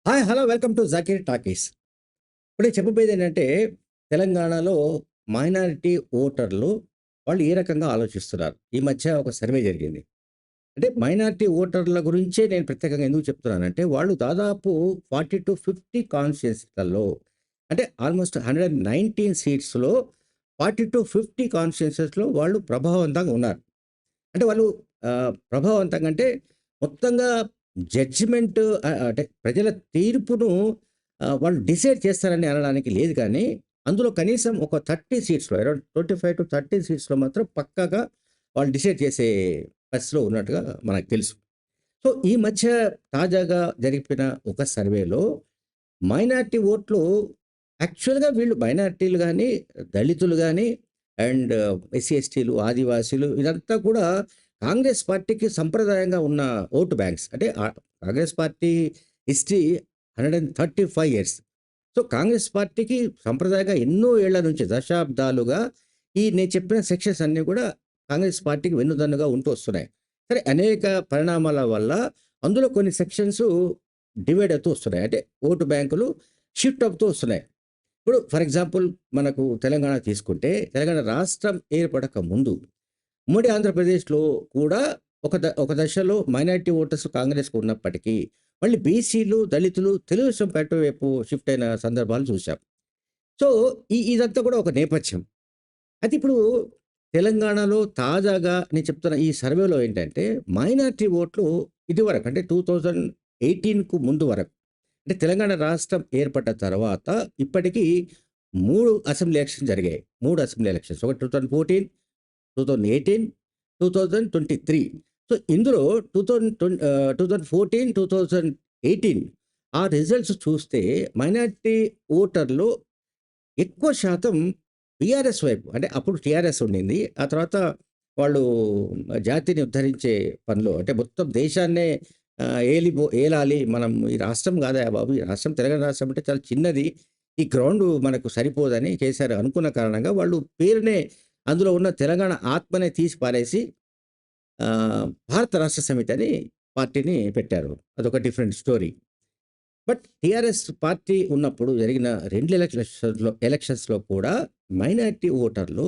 Hi! Hello! Welcome to 'Zakir talkies'. ఇప్పుడు నేను చెప్పబోయేది ఏంటంటే, తెలంగాణలో మైనారిటీ ఓటర్లు వాళ్ళు ఏ రకంగా ఆలోచిస్తున్నారు. ఈ మధ్య ఒక సర్వే జరిగింది. అంటే మైనారిటీ ఓటర్ల గురించే నేను ప్రత్యేకంగా ఎందుకు చెప్తున్నానంటే, వాళ్ళు దాదాపు 40-50 కాన్స్టిట్యుయెన్సీలలో అంటే ఆల్మోస్ట్ 119 సీట్స్‌లో 40-50 కాన్స్టిట్యుయెన్సీస్‌లో వాళ్ళు ప్రభావవంతంగా ఉన్నారు. అంటే వాళ్ళు ప్రభావవంతంగా అంటే మొత్తంగా జడ్జిమెంట్ అంటే ప్రజల తీర్పును వాళ్ళు డిసైడ్ చేస్తారని అనడానికి లేదు కానీ, అందులో కనీసం ఒక 30 సీట్స్‌లో అరౌండ్ 25-30 సీట్స్‌లో మాత్రం పక్కాగా వాళ్ళు డిసైడ్ చేసే పరిస్థితిలో ఉన్నట్టుగా మనకు తెలుసు. సో, ఈ మధ్య తాజాగా జరిపిన ఒక సర్వేలో మైనారిటీ ఓట్లు యాక్చువల్‌గా వీళ్ళు మైనారిటీలు గాని, దళితులు గాని అండ్ ఎస్సీ, ఎస్టీలు, ఆదివాసీలు ఇదంతా కూడా కాంగ్రెస్ పార్టీకి సంప్రదాయంగా ఉన్న ఓటు బ్యాంక్స్. అంటే Congress party history 135 years. So, Congress పార్టీకి సంప్రదాయంగా ఎన్నో ఏళ్ల నుంచి దశాబ్దాలుగా ఈ నేను చెప్పిన సెక్షన్స్ అన్నీ కూడా కాంగ్రెస్ పార్టీకి వెన్నుదన్నుగా ఉంటూ వస్తున్నాయి. సరే అనేక పరిణామాల వల్ల అందులో కొన్ని సెక్షన్స్ డివైడ్ అవుతూ వస్తున్నాయి. అంటే ఓటు బ్యాంకులు షిఫ్ట్ అవుతూ వస్తున్నాయి. ఇప్పుడు ఫర్ ఎగ్జాంపుల్ మనకు తెలంగాణ తీసుకుంటే, తెలంగాణ రాష్ట్రం ఏర్పడక ముందు ఉమ్మడి ఆంధ్రప్రదేశ్‌లో కూడా ఒక దశలో మైనారిటీ ఓటర్స్ కాంగ్రెస్‌కు ఉన్నప్పటికీ, మళ్ళీ బీసీలు, దళితులు తెలుగుదేశం పార్టీ వైపు షిఫ్ట్ అయిన సందర్భాలు చూసాం. సో, ఇదంతా కూడా ఒక నేపథ్యం. అయితే ఇప్పుడు తెలంగాణలో తాజాగా నేను చెప్తున్న ఈ సర్వేలో ఏంటంటే, మైనారిటీ ఓట్లు ఇదివరకు అంటే 2018కు ముందు వరకు అంటే తెలంగాణ రాష్ట్రం ఏర్పడ్డ తర్వాత ఇప్పటికి 3 అసెంబ్లీ ఎలక్షన్స్ జరిగాయి. 3 అసెంబ్లీ ఎలక్షన్స్. ఒకటి 2014, 2018, 2023. సో, ఇందులో 2014, 2018 ఆ రిజల్ట్స్ చూస్తే మైనారిటీ ఓటర్లు ఎక్కువ శాతం బీఆర్ఎస్ వైపు అంటే అప్పుడు టీఆర్ఎస్ ఉండింది. ఆ తర్వాత వాళ్ళు జాతిని ఉద్ధరించే పనిలో అంటే మొత్తం దేశాన్నే ఏలాలి. మనం ఈ రాష్ట్రం కాదయ్యా బాబు! ఈ రాష్ట్రం తెలంగాణ రాష్ట్రం అంటే చాలా చిన్నది. ఈ గ్రౌండ్ మనకు సరిపోదని కేసీఆర్ అనుకున్న కారణంగా వాళ్ళు పేరునే అందులో ఉన్న తెలంగాణ ఆత్మనే తీసి పారేసి భారత రాష్ట్ర సమితి అని పార్టీని పెట్టారు. అదొక different story. But TRS party ఉన్నప్పుడు జరిగిన 2 ఎలక్షన్స్‌లో కూడా మైనారిటీ ఓటర్లు,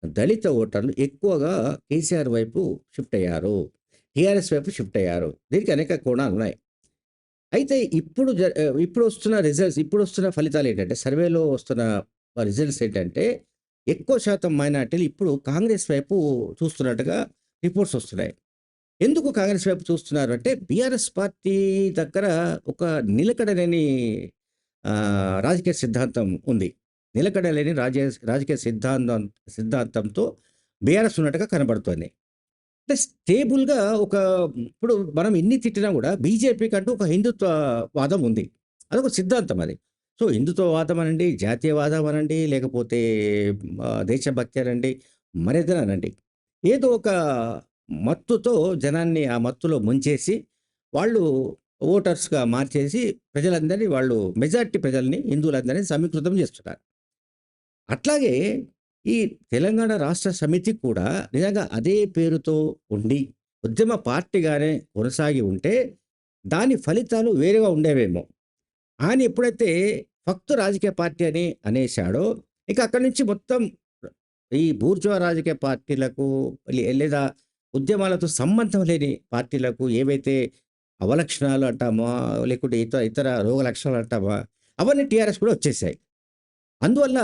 దళిత ఓటర్లు ఎక్కువగా కేసీఆర్ వైపు షిఫ్ట్ అయ్యారు. టీఆర్ఎస్ వైపు షిఫ్ట్ అయ్యారు. దీనికి అనేక కోణాలున్నాయి. అయితే ఇప్పుడొస్తున్న రిజల్ట్స్ ఇప్పుడొస్తున్న ఫలితాలేంటంటే, సర్వేలో వస్తున్న రిజల్ట్స్ ఏంటంటే, ఎక్కువ శాతం మైనారిటీలు ఇప్పుడు కాంగ్రెస్ వైపు చూస్తున్నట్టుగా రిపోర్ట్స్ వస్తున్నాయి. ఎందుకు కాంగ్రెస్ వైపు చూస్తున్నారు అంటే, బీఆర్ఎస్ పార్టీ దగ్గర ఒక నిలకడలేని రాజకీయ సిద్ధాంతం ఉంది. నిలకడలేని రాజకీయ సిద్ధాంతంతో బీఆర్ఎస్ ఉన్నట్టుగా కనబడుతోంది. అంటే స్టేబుల్‌గా ఇప్పుడు మనం ఎన్ని తిట్టినా గూడా బీజేపీకంటూ ఒక హిందుత్వ వాదం ఉంది. అదొక సిద్ధాంతం అది. సో, హిందుత్వవాదం అనండి, జాతీయవాదం అనండి, లేకపోతే దేశభక్తి అనండి, మరేదైనా అనండి. ఏదో ఒక మత్తుతో జనాన్ని ఆ మత్తులో ముంచేసి, వాళ్ళు ఓటర్స్‌గా మార్చేసి ప్రజలందరినీ వాళ్ళు మెజారిటీ ప్రజల్ని, హిందువులందరినీ సమీకృతం చేస్తున్నారు. అట్లాగే ఈ తెలంగాణ రాష్ట్ర సమితి కూడా నిజంగా అదే పేరుతో ఉండి, ఉద్యమ పార్టీగానే కొనసాగి ఉంటే, దాని ఫలితాలు వేరేగా ఉండేవేమో. ఆయన ఎప్పుడైతే ఫక్తు రాజకీయ పార్టీ అని అనేసాడో, ఇక అక్కడి నుంచి మొత్తం ఈ బూర్జువా రాజకీయ పార్టీలకు లేదా ఉద్యమాలతో సంబంధం లేని పార్టీలకు ఏవైతే అవలక్షణాలు అంటామో, లేకుంటే ఇతర రోగ లక్షణాలు అంటామా, అవన్నీ టీఆర్ఎస్ కూడా వచ్చేసాయి. అందువల్ల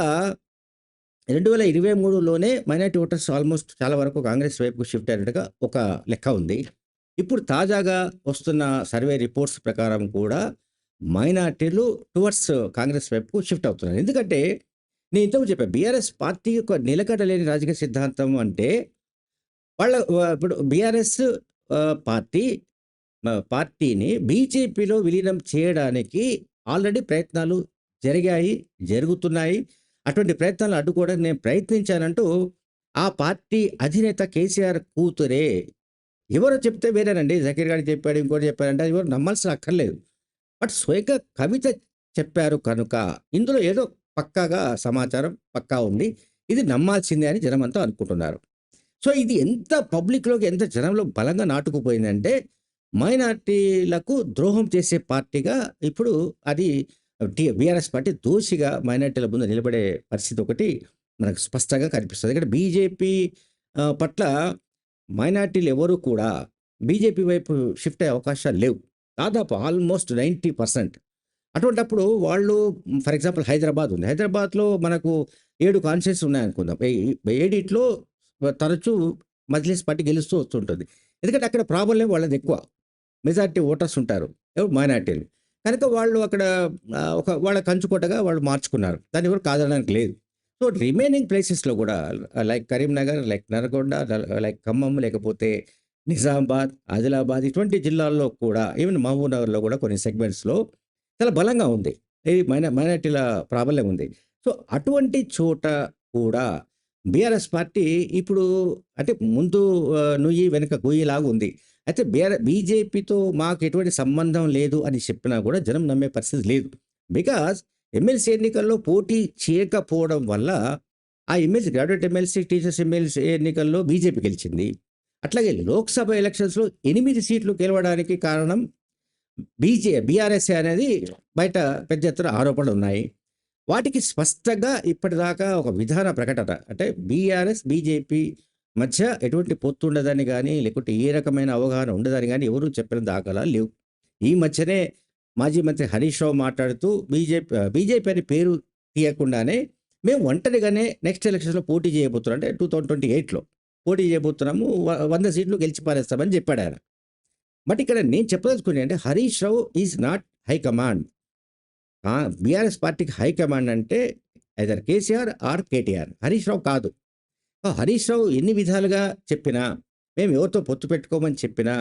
2023లోనే మైనారిటీ ఓటర్స్ ఆల్మోస్ట్ చాలా వరకు కాంగ్రెస్ వైపుకు షిఫ్ట్ అయినట్టుగా ఒక లెక్క ఉంది. ఇప్పుడు తాజాగా వస్తున్న సర్వే రిపోర్ట్స్ ప్రకారం కూడా మైనారిటీలు టువర్డ్స్ కాంగ్రెస్ వైపుకు షిఫ్ట్ అవుతున్నారు. ఎందుకంటే నేను ఇంతకుముందు చెప్పా బీఆర్ఎస్ పార్టీ యొక్క నిలకడలేని రాజకీయ సిద్ధాంతం అంటే ఇప్పుడు బీఆర్ఎస్ పార్టీ పార్టీని బీజేపీలో విలీనం చేయడానికి ఆల్రెడీ ప్రయత్నాలు జరిగాయి, జరుగుతున్నాయి. అటువంటి ప్రయత్నాలు అడ్డుకోవడానికి నేను ప్రయత్నించానంటూ ఆ పార్టీ అధినేత కేసీఆర్ కూతురే ఎవరో చెప్తే వేరేనండి. జకీర్ గారు చెప్పాడు, ఇంకోటి చెప్పారంటే అది ఎవరు నమ్మాల్సిన అక్కర్లేదు. బట్ స్వయంగా కవిత చెప్పారు కనుక ఇందులో ఏదో పక్కాగా సమాచారం పక్కా ఉంది. ఇది నమ్మాల్సిందే అని జనమంతా అనుకుంటున్నారు. సో, ఇది ఎంత పబ్లిక్‌లోకి ఎంత జనంలో బలంగా నాటుకుపోయిందంటే, మైనారిటీలకు ద్రోహం చేసే పార్టీగా ఇప్పుడు అది బీఆర్ఎస్ పార్టీ దోషిగా మైనారిటీల ముందు నిలబడే పరిస్థితి ఒకటి మనకు స్పష్టంగా కనిపిస్తుంది. ఇక్కడ బీజేపీ పట్ల మైనారిటీలు ఎవరు కూడా బీజేపీ వైపు షిఫ్ట్ అయ్యే అవకాశాలు లేవు. దాదాపు ఆల్మోస్ట్ 90%. అటువంటప్పుడు వాళ్ళు ఫర్ ఎగ్జాంపుల్ హైదరాబాద్ ఉంది. హైదరాబాద్‌లో మనకు 7 కాన్స్టిట్యూన్సీస్ ఉన్నాయనుకుందాం. ఏడిట్లో తరచూ మజ్లిస్ పార్టీ గెలుస్తూ వస్తుంటుంది. ఎందుకంటే అక్కడ ప్రాబల్యం వాళ్ళదెక్కువ. మెజారిటీ ఓటర్స్ ఉంటారు. ఎవరు మైనారిటీలు. కనుక వాళ్ళు అక్కడ ఒక వాళ్ళ కంచుకోటగా వాళ్ళు మార్చుకున్నారు. దాన్ని ఎవరు కాదనడానికి లేదు. సో, రిమైనింగ్ ప్లేసెస్‌లో గూడా like Karimnagar, like Nalgonda, like Khammam, లేకపోతే నిజామాబాద్, ఆదిలాబాద్ ఇటువంటి జిల్లాల్లో కూడా ఈవెన్ మహబూబ్‌నగర్‌లో గూడా కొన్ని సెగ్మెంట్స్‌లో చాలా బలంగా ఉంది. ఈ మైనారిటీల ప్రాబల్యం ఉంది. సో, అటువంటి చోట కూడా బీఆర్ఎస్ పార్టీ ఇప్పుడు అంటే ముందు నుయ్యి వెనక గొయ్యిలాగా ఉంది. అయితే బీజేపీతో మాకు ఎటువంటి సంబంధం లేదు అని చెప్పినా కూడా జనం నమ్మే పరిస్థితి లేదు. బికాజ్ ఎమ్మెల్సీ ఎన్నికల్లో పోటీ చేయకపోవడం వల్ల ఆ MLC graduate MLC, teachers MLC ఎన్నికల్లో బీజేపీ గెలిచింది. అట్లాగే లోక్సభ ఎలక్షన్స్‌లో 8 సీట్లు గెలవడానికి కారణం బీఆర్ఎస్ఏ అనేది బయట పెద్ద ఎత్తున ఆరోపణలున్నాయి. వాటికి స్పష్టంగా ఇప్పటిదాకా ఒక విధాన ప్రకటన అంటే బీఆర్ఎస్, బీజేపీ మధ్య ఎటువంటి పొత్తుండదని గానీ, లేకుంటే ఏ రకమైన అవగాహన ఉండదని గానీ ఎవరు చెప్పిన దాఖలాలు లేవు. ఈ మధ్యనే మాజీ మంత్రి హరీష్ రావు మాట్లాడుతూ బీజేపీ అని పేరు తీయకుండానే మేము ఒంటరిగానే నెక్స్ట్ ఎలక్షన్స్‌లో పోటీ చేయబోతున్నాం. అంటే 2028లో పోటీ చేయబోతున్నాము. 100 సీట్లు గెలిచి పారేస్తామని చెప్పాడాయన. బట్ ఇక్కడ నేను చెప్పదలుచుకునేది అంటే Harish Rao is not high command. BRS పార్టీకి హైకమాండ్ అంటే ఐదర్ కేసీఆర్ ఆర్ కేటీఆర్. హరీష్ రావు కాదు. హరీష్ రావు ఎన్ని విధాలుగా చెప్పినా, మేము ఎవరితో పొత్తు పెట్టుకోమని చెప్పినా,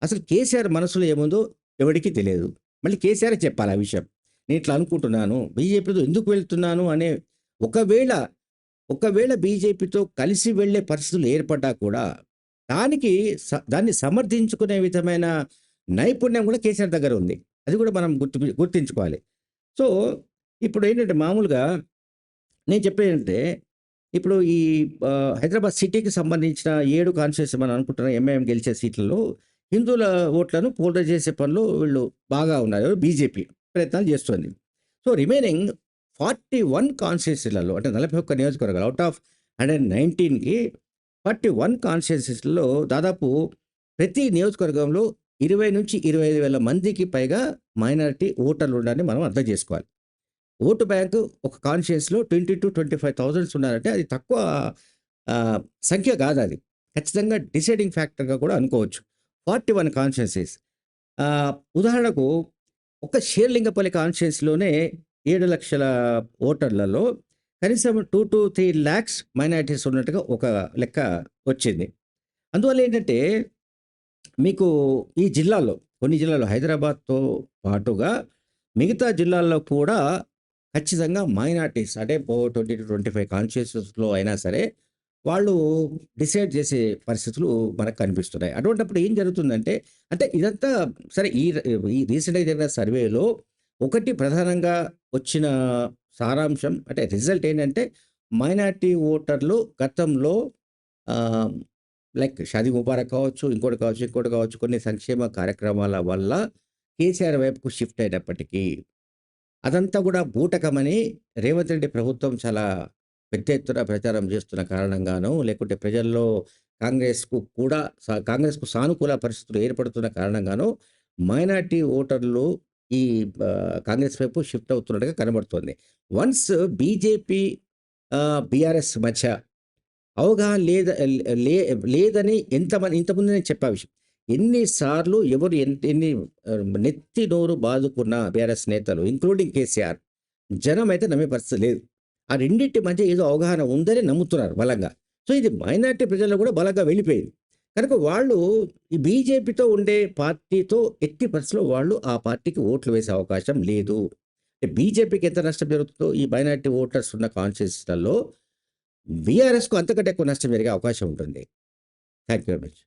అసలు కేసీఆర్ మనసులో ఏముందో ఎవడికి తెలియదు. మళ్ళీ కేసీఆరే చెప్పాలి ఆ విషయం. నేను ఇట్లా అనుకుంటున్నాను, బీజేపీతో ఎందుకు వెళ్తున్నాను అనే ఒకవేళ, ఒకవేళ బీజేపీతో కలిసి వెళ్ళే పరిస్థితులు ఏర్పడ్డా కూడా దానికి దాన్ని సమర్థించుకునే విధమైన నైపుణ్యం కూడా కేసీఆర్ దగ్గర ఉంది. అది కూడా మనం గుర్తించుకోవాలి. సో, ఇప్పుడేంటంటే మామూలుగా నేను చెప్పేదేంటంటే, ఇప్పుడు ఈ హైదరాబాద్ సిటీకి సంబంధించిన 7 కాన్స్టిట్యూన్సీ మనం అనుకుంటున్న ఎంఐఎం గెలిచే సీట్లలో హిందువుల ఓట్లను పోలరైజ్ చేసే పనిలో వీళ్ళు బాగా ఉన్నారు. బీజేపీ ప్రయత్నాలు చేస్తుంది. సో, రిమైనింగ్ 41 కాన్స్టిట్యూన్సీలలో అంటే 41 నియోజకవర్గాలు ఔట్ ఆఫ్ 119కి 41 కాన్స్టిట్యూన్సీస్‌లో దాదాపు ప్రతి నియోజకవర్గంలో 20,000-25,000 మందికి పైగా మైనారిటీ ఓటర్లు ఉన్నారని మనం అర్థం చేసుకోవాలి. ఓటు బ్యాంకు ఒక కాన్స్టిట్యూన్సీలో 20,000-25,000 ఉన్నారంటే అది తక్కువ సంఖ్య కాదది. ఖచ్చితంగా డిసైడింగ్ ఫ్యాక్టర్‌గా కూడా అనుకోవచ్చు. 41 కాన్స్టిట్యూన్సీస్. ఉదాహరణకు ఒక షేర్లింగపల్లి కాన్స్టిట్యూన్సీలోనే 7,00,000 ఓటర్లలో కనీసం 2-3 లాక్స్ మైనారిటీస్ ఉన్నట్టుగా ఒక లెక్క వచ్చింది. అందువల్ల ఏంటంటే మీకు ఈ జిల్లాల్లో కొన్ని జిల్లాల్లో హైదరాబాద్‌తో పాటుగా మిగతా జిల్లాల్లో కూడా ఖచ్చితంగా మైనారిటీస్ అంటే 20-25 కాన్స్టిట్యూన్సీస్‌లో అయినా సరే వాళ్ళు డిసైడ్ చేసే పరిస్థితులు మనకు కనిపిస్తున్నాయి. అటువంటప్పుడు ఏం జరుగుతుందంటే అంటే ఇదంతా సరే ఈ రీసెంట్‌గా జరిగిన సర్వేలో ఒకటి ప్రధానంగా వచ్చిన సారాంశం అంటే రిజల్ట్ ఏంటంటే మైనారిటీ ఓటర్లు గతంలో ఆహ్, లైక్ షాదీ ముబారక్ కావచ్చు, ఇంకోటి కావచ్చు, ఇంకోటి కావచ్చు కొన్ని సంక్షేమ కార్యక్రమాల వల్ల కేసీఆర్ వైపుకు షిఫ్ట్ అయినప్పటికీ అదంతా కూడా బూటకమని రేవంత్ రెడ్డి ప్రభుత్వం చాలా పెద్ద ఎత్తున ప్రచారం చేస్తున్న కారణంగానో, లేకుంటే ప్రజల్లో కాంగ్రెస్‌కు సానుకూల పరిస్థితులు ఏర్పడుతున్న కారణంగానో మైనారిటీ ఓటర్లు ఈ కాంగ్రెస్ వైపు షిఫ్ట్ అవుతున్నట్టుగా కనబడుతోంది. వన్స్ బీజేపీ బీఆర్ఎస్ మధ్య అవగాహన లేదని ఇంతకుముందు నేను చెప్పా విషయం. ఎన్ని సార్లు ఎవరు ఎన్ని నెత్తి నోరు బాదుకున్న బీఆర్ఎస్ నేతలు ఇంక్లూడింగ్ కేసీఆర్ జనం అయితే నమ్మే పరిస్థితి లేదు. ఆ రెండిటి మధ్య ఏదో అవగాహన ఉందని నమ్ముతున్నారు బలంగా. సో, ఇది మైనారిటీ ప్రజల్లో కూడా బలంగా వెళ్ళిపోయింది. కనుక వాళ్ళు ఈ బీజేపీతో ఉండే పార్టీతో ఎట్టి పరిస్థితిలో వాళ్ళు ఆ పార్టీకి ఓట్లు వేసే అవకాశం లేదు. బీజేపీకి ఎంత నష్టం జరుగుతుందో ఈ మైనారిటీ ఓటర్స్ ఉన్న కాన్స్టిట్యూన్సీలలో బీఆర్ఎస్‌కు అంతకంటే ఎక్కువ నష్టం జరిగే అవకాశం ఉంటుంది. Thank you very much.